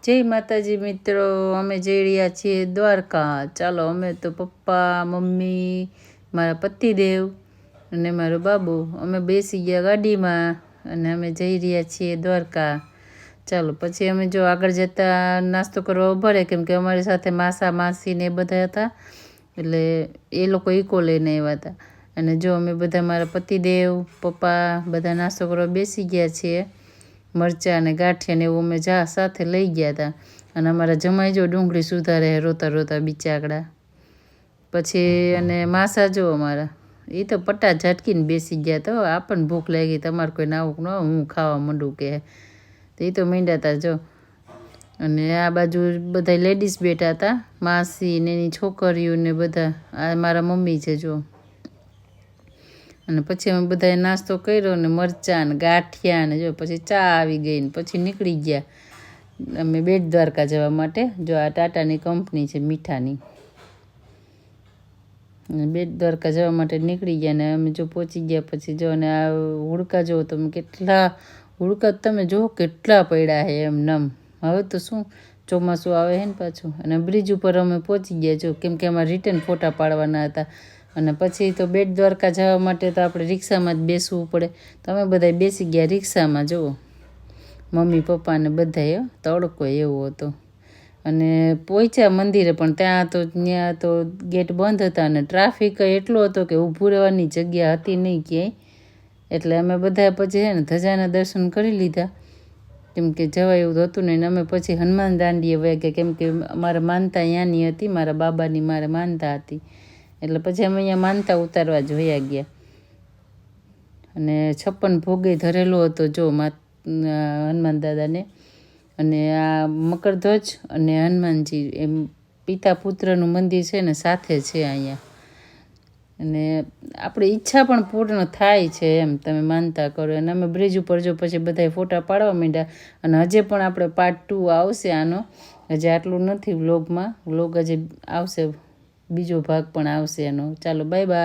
જય માતાજી મિત્રો, અમે જઈ રહ્યા છીએ દ્વારકા. ચાલો, અમે તો પપ્પા, મમ્મી, મારા પતિદેવ અને મારો બાબુ અમે બેસી ગયા ગાડીમાં અને અમે જઈ રહ્યા છીએ દ્વારકા. ચાલો, પછી અમે જો આગળ જતા નાસ્તો કરવા ઊભા રહે, કેમ કે અમારી સાથે માસા માસી ને એ બધા હતા, એટલે એ લોકો ઈકો લઈને આવ્યા હતા. અને જો અમે બધા મારા પતિદેવ, પપ્પા બધા નાસ્તો કરવા બેસી ગયા છીએ. મરચાં અને ગાંઠિયા ને એવું અમે સાથે લઈ ગયા હતા. અને અમારા જમાઈ જો ડુંગળી સુધારે રોતા રોતા બિચાકડા. પછી અને માસા જો અમારા એ તો પટ્ટા ઝાટકીને બેસી ગયા તો આપણને ભૂખ લાગી, તમારે કોઈ નાવું ન હું ખાવા માંડું કે. તો એ તો માંડ્યા હતા જો. અને આ બાજુ બધા લેડીઝ બેઠા હતા, માસી ને એની છોકરીઓ ને બધા. આ મારા મમ્મી છે જો. અને પછી અમે બધાએ નાસ્તો કર્યો ને મરચાં ને ગાંઠિયા ને જો પછી ચા આવી ગઈ ને પછી નીકળી ગયા અમે બેટ દ્વારકા જવા માટે. જો આ ટાટાની કંપની છે મીઠાની. બેટ દ્વારકા જવા માટે નીકળી ગયા ને અમે જો પહોંચી ગયા. પછી જો ને આ હુડકા જો તમે કેટલા હુડકા તમે જો કેટલા પડ્યા છે એમ નમ. હવે તો શું ચોમાસું આવે છે ને પાછું. અને બ્રિજ ઉપર અમે પહોંચી ગયા જો, કેમ કે અમારે રિટર્ન ફોટા પાડવાના હતા. અને પછી તો બેટ દ્વારકા જવા માટે તો આપણે રિક્ષામાં જ બેસવું પડે. તો અમે બધા બેસી ગયા રિક્ષામાં જુઓ, મમ્મી પપ્પાને બધાએ. તડકો એવો હતો. અને પહોંચ્યા મંદિરે, પણ ત્યાં તો ગેટ બંધ હતા અને ટ્રાફિક એટલો હતો કે ઊભું રહેવાની જગ્યા હતી નહીં ક્યાંય. એટલે અમે બધા પછી છે ને ધજાના દર્શન કરી લીધા, કેમ કે જવાય એવું હતું નહીં. અમે પછી હનુમાન દાંડીએ વયા ગયા, કેમ કે મારે માનતા ત્યાંની હતી, મારા બાબાની મારે માનતા હતી. એટલે પછી અમે અહીંયા માનતા ઉતારવા જ વયા ગયા. અને 56 ભોગે ધરેલો હતો જો હનુમાન દાદાને. અને આ મકરધ્વજ અને હનુમાનજી એમ પિતા પુત્રનું મંદિર છે ને સાથે છે અહીંયા. અને આપણી ઈચ્છા પણ પૂર્ણ થાય છે એમ તમે માનતા કરો. અને અમે બ્રિજ ઉપર જો પછી બધા ફોટા પાડવા માંડ્યા. અને હજે પણ આપણે પાર્ટ 2 આવશે આનો. હજી આટલું નથી વ્લોગમાં. વ્લોગ હજી આવશે, બીજો ભાગ પણ આવશે એનો. ચાલો, બાય બાય.